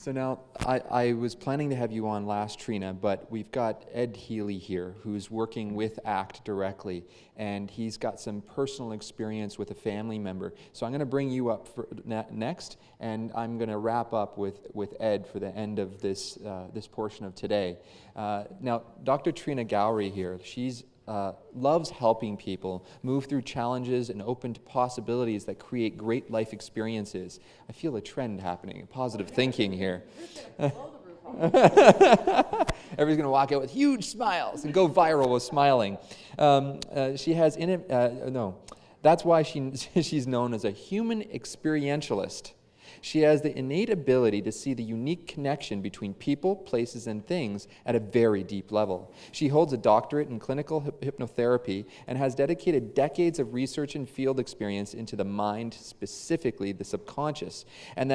So now, I was planning to have you on last, Trina, but we've got Ed Healy here, who's working with ACT directly, and he's got some personal experience with a family member. So I'm going to bring you up next, and I'm going to wrap up with Ed for the end of this portion of today. Now, Dr. Trina Ghauri here, she's loves helping people move through challenges and open to possibilities that create great life experiences. I feel a trend happening, positive thinking here. Everybody's going to walk out with huge smiles and go viral with smiling. That's why she's known as a human experientialist. She has the innate ability to see the unique connection between people, places, and things at a very deep level. She holds a doctorate in clinical hypnotherapy and has dedicated decades of research and field experience into the mind, specifically the subconscious, and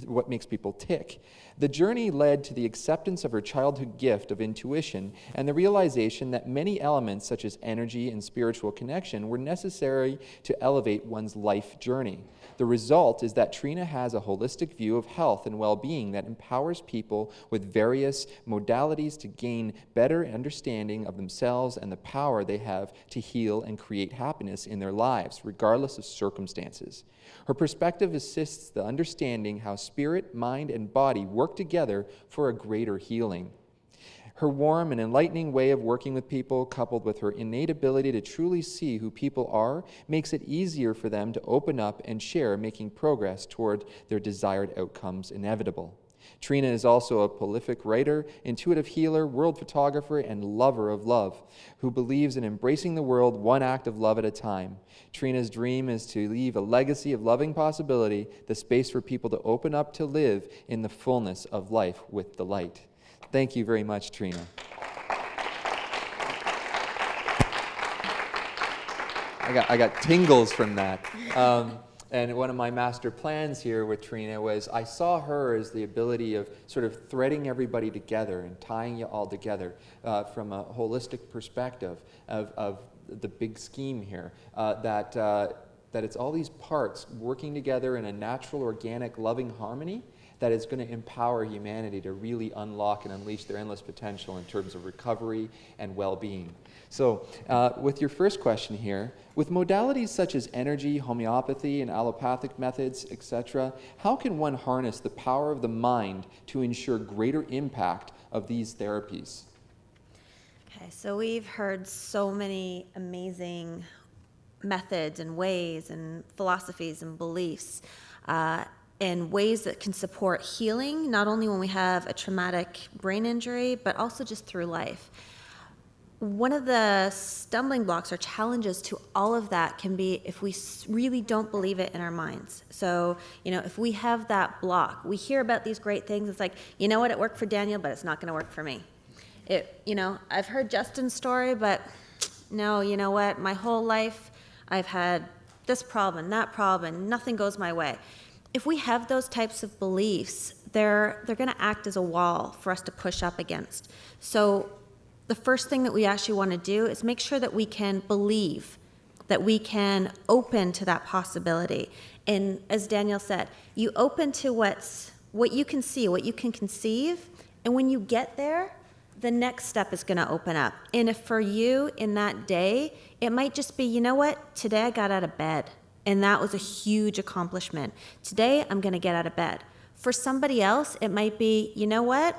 what makes people tick. The journey led to the acceptance of her childhood gift of intuition and the realization that many elements such as energy and spiritual connection were necessary to elevate one's life journey. The result is that Trina has a holistic view of health and well-being that empowers people with various modalities to gain better understanding of themselves and the power they have to heal and create happiness in their lives, regardless of circumstances. Her perspective assists the understanding how spirit, mind, and body work together for a greater healing. Her warm and enlightening way of working with people, coupled with her innate ability to truly see who people are, makes it easier for them to open up and share, making progress toward their desired outcomes inevitable. Trina is also a prolific writer, intuitive healer, world photographer, and lover of love, who believes in embracing the world one act of love at a time. Trina's dream is to leave a legacy of loving possibility, the space for people to open up to live in the fullness of life with delight. Thank you very much, Trina. I got tingles from that. And one of my master plans here with Trina was I saw her as the ability of sort of threading everybody together and tying you all together from a holistic perspective of the big scheme here, that it's all these parts working together in a natural, organic, loving harmony that is going to empower humanity to really unlock and unleash their endless potential in terms of recovery and well-being. So with your first question here, with modalities such as energy, homeopathy, and allopathic methods, etc., how can one harness the power of the mind to ensure greater impact of these therapies? Okay, so we've heard so many amazing methods and ways and philosophies and beliefs and ways that can support healing, not only when we have a traumatic brain injury, but also just through life. One of the stumbling blocks or challenges to all of that can be if we really don't believe it in our minds. So, if we have that block, we hear about these great things, it's like, you know what, it worked for Daniel, but it's not gonna work for me. I've heard Justin's story, but no, you know what, my whole life, I've had this problem, that problem, nothing goes my way. If we have those types of beliefs, they're going to act as a wall for us to push up against. So the first thing that we actually want to do is make sure that we can believe, that we can open to that possibility. And as Daniel said, you open to what you can see, what you can conceive, and when you get there, the next step is going to open up. And if for you in that day, it might just be, you know what, today I got out of bed. And that was a huge accomplishment. Today, I'm going to get out of bed. For somebody else, it might be, you know what?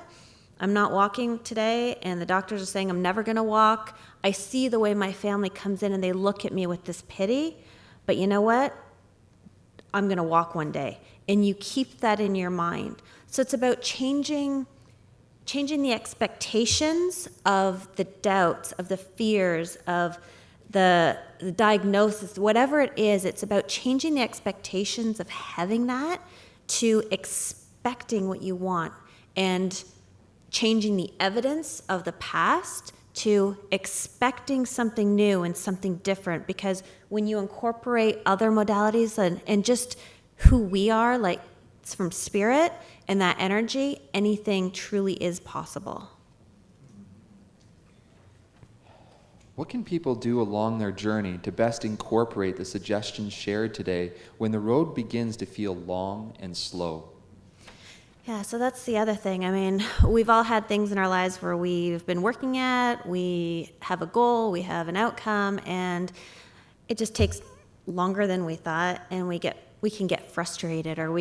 I'm not walking today, and the doctors are saying I'm never going to walk. I see the way my family comes in, and they look at me with this pity. But you know what? I'm going to walk one day. And you keep that in your mind. So it's about changing the expectations of the doubts, of the fears, of the diagnosis, whatever it is, it's about changing the expectations of having that to expecting what you want and changing the evidence of the past to expecting something new and something different. Because when you incorporate other modalities and just who we are, like it's from spirit and that energy, anything truly is possible. What can people do along their journey to best incorporate the suggestions shared today when the road begins to feel long and slow? Yeah, so that's the other thing. I mean, we've all had things in our lives where we've been working at, we have a goal, we have an outcome, and it just takes longer than we thought, and we can get frustrated, or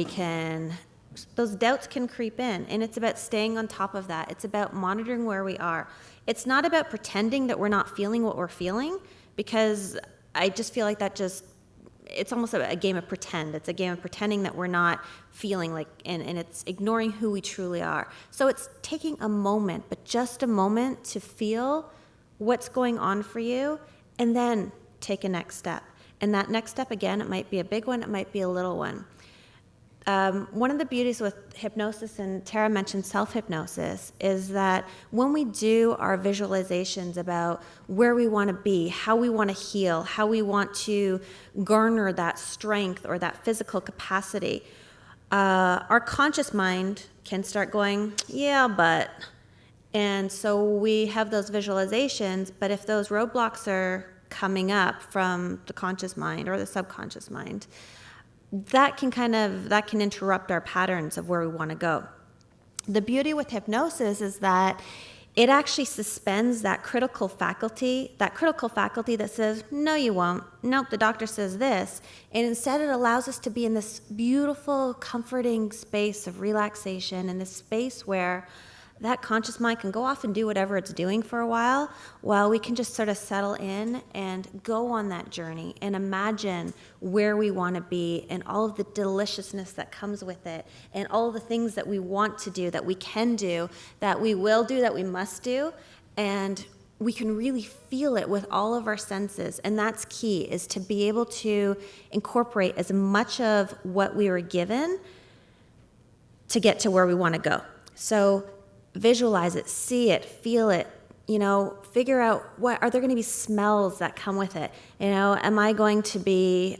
those doubts can creep in, and it's about staying on top of that. It's about monitoring where we are. It's not about pretending that we're not feeling what we're feeling, because I just feel like it's almost a game of pretend. It's a game of pretending that we're not feeling like, and it's ignoring who we truly are. So it's taking a moment, but just a moment, to feel what's going on for you, and then take a next step. And that next step, again, it might be a big one, it might be a little one. One of the beauties with hypnosis, and Tara mentioned self-hypnosis, is that when we do our visualizations about where we want to be, how we want to heal, how we want to garner that strength or that physical capacity, our conscious mind can start going, yeah, but. And so we have those visualizations, but if those roadblocks are coming up from the conscious mind or the subconscious mind, that can interrupt our patterns of where we want to go. The beauty with hypnosis is that it actually suspends that critical faculty that says, no, you won't. Nope, the doctor says this. And instead it allows us to be in this beautiful, comforting space of relaxation, in this space where that conscious mind can go off and do whatever it's doing for a while we can just sort of settle in and go on that journey and imagine where we want to be and all of the deliciousness that comes with it and all of the things that we want to do, that we can do, that we will do, that we must do. And we can really feel it with all of our senses. And that's key, is to be able to incorporate as much of what we were given to get to where we want to go. So visualize it, see it, feel it, figure out what are there going to be smells that come with it. Am I going to be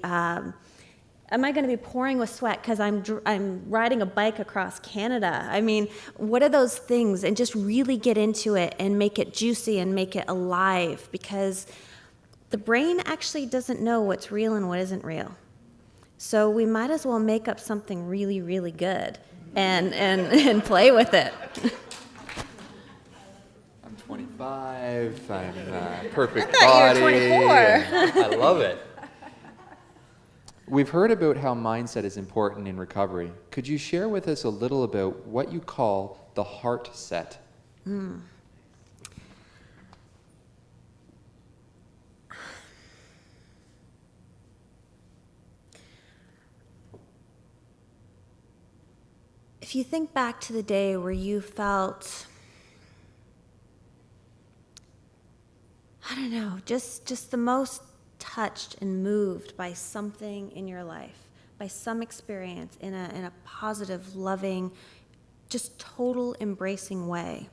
pouring with sweat because I'm riding a bike across Canada? I mean, what are those things? And just really get into it and make it juicy and make it alive, because the brain actually doesn't know what's real and what isn't real. So we might as well make up something really, really good and play with it. 25, I'm perfect I body. thought you were 24. I love it. We've heard about how mindset is important in recovery. Could you share with us a little about what you call the heart set? If you think back to the day where you felt, I don't know, just the most touched and moved by something in your life, by some experience in a positive, loving, just total embracing way.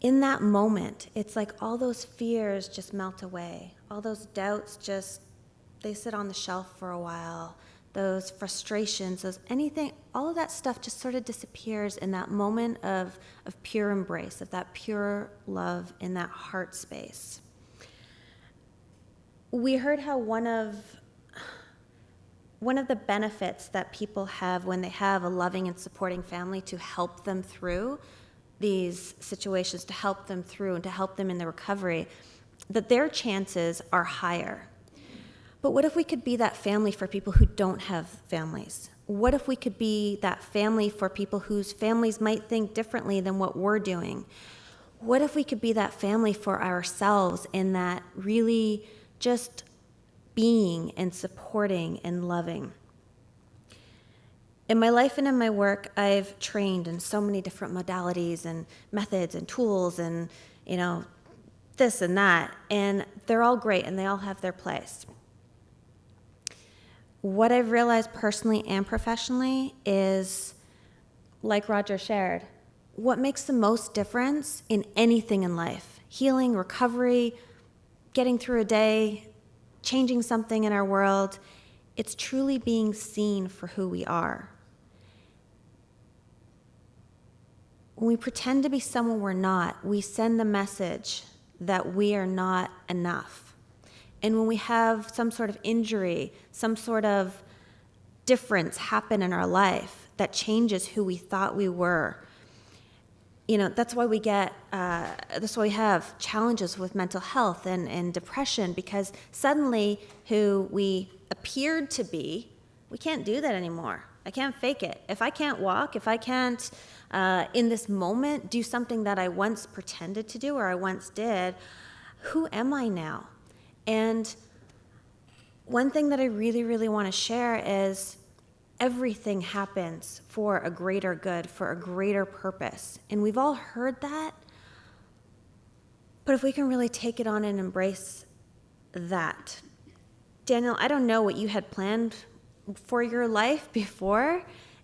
In that moment, it's like all those fears just melt away. All those doubts they sit on the shelf for a while. Those frustrations, all of that stuff just sort of disappears in that moment of pure embrace, of that pure love in that heart space. We heard how one of the benefits that people have when they have a loving and supporting family to help them through these situations, to help them through and to help them in the recovery, that their chances are higher. But what if we could be that family for people who don't have families? What if we could be that family for people whose families might think differently than what we're doing? What if we could be that family for ourselves, in that really just being and supporting and loving? In my life and in my work, I've trained in so many different modalities and methods and tools and, this and that, and they're all great and they all have their place. What I've realized personally and professionally is, like Roger shared, what makes the most difference in anything in life, healing, recovery, getting through a day, changing something in our world, it's truly being seen for who we are. When we pretend to be someone we're not, we send the message that we are not enough. And when we have some sort of injury, some sort of difference happen in our life that changes who we thought we were. That's why that's why we have challenges with mental health and depression, because suddenly who we appeared to be, we can't do that anymore. I can't fake it. If I can't walk, if I can't, in this moment, do something that I once pretended to do or I once did, who am I now? And one thing that I really, really want to share is everything happens for a greater good, for a greater purpose. And we've all heard that. But if we can really take it on and embrace that. Daniel, I don't know what you had planned for your life before,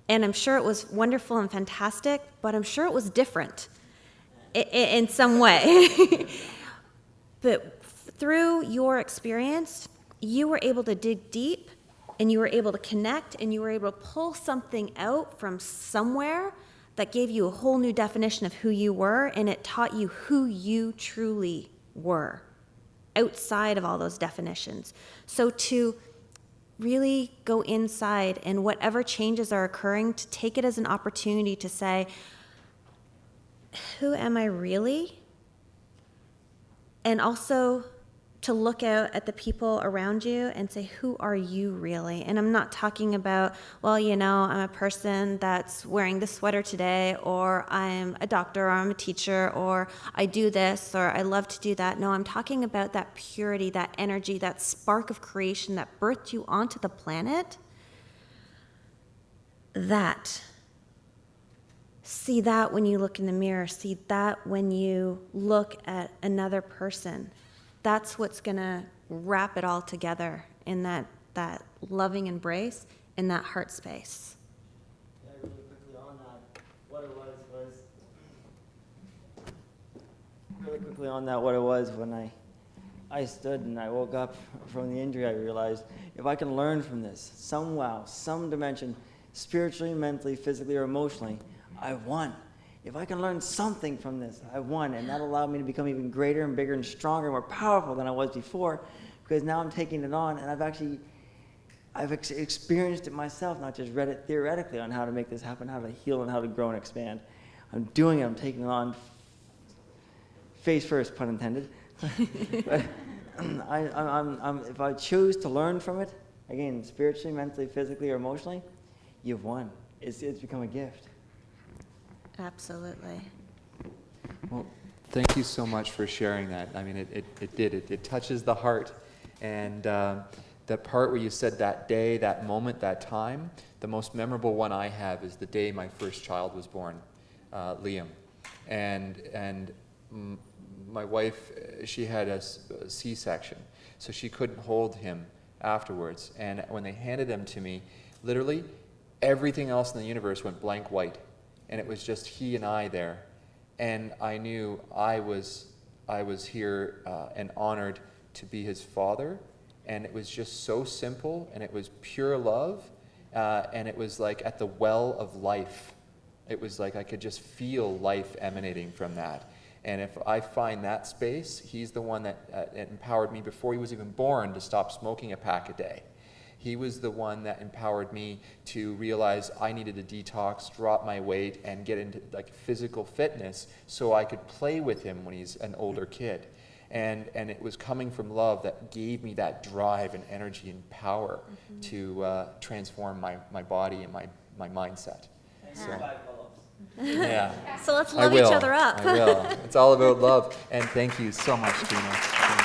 and I'm sure it was wonderful and fantastic, but I'm sure it was different in some way. But through your experience, you were able to dig deep, and you were able to connect, and you were able to pull something out from somewhere that gave you a whole new definition of who you were, and it taught you who you truly were outside of all those definitions. So to really go inside, and whatever changes are occurring, to take it as an opportunity to say, who am I really? And also to look out at the people around you and say, who are you really? And I'm not talking about, well, I'm a person that's wearing this sweater today, or I'm a doctor, or I'm a teacher, or I do this, or I love to do that. No, I'm talking about that purity, that energy, that spark of creation that birthed you onto the planet. That. See that when you look in the mirror. See that when you look at another person. That's what's going to wrap it all together in that loving embrace, in that heart space. Yeah, really quickly on that, what it was when I stood and I woke up from the injury, I realized if I can learn from this, somehow, some dimension, spiritually, mentally, physically, or emotionally, I won. If I can learn something from this, I won. And that allowed me to become even greater and bigger and stronger and more powerful than I was before, because now I'm taking it on, and I've experienced it myself, not just read it theoretically on how to make this happen, how to heal, and how to grow and expand. I'm doing it. I'm taking it on face first, pun intended. But if I choose to learn from it, again, spiritually, mentally, physically, or emotionally, you've won. It's become a gift. Absolutely. Well, thank you so much for sharing that. I mean, it touches the heart. And the part where you said that day, that moment, that time, the most memorable one I have is the day my first child was born, Liam. And my wife, she had a C-section, so she couldn't hold him afterwards. And when they handed him to me, literally everything else in the universe went blank white. And it was just he and I there. And I knew I was here and honored to be his father. And it was just so simple, and it was pure love. And it was like at the well of life. It was like I could just feel life emanating from that. And if I find that space, he's the one that empowered me before he was even born to stop smoking a pack a day. He was the one that empowered me to realize I needed to detox, drop my weight, and get into like physical fitness so I could play with him when he's an older kid. And it was coming from love that gave me that drive and energy and power to transform my body and my mindset. So, yeah. So let's love I will. each other up. I will. It's all about love. And thank you so much, Trina.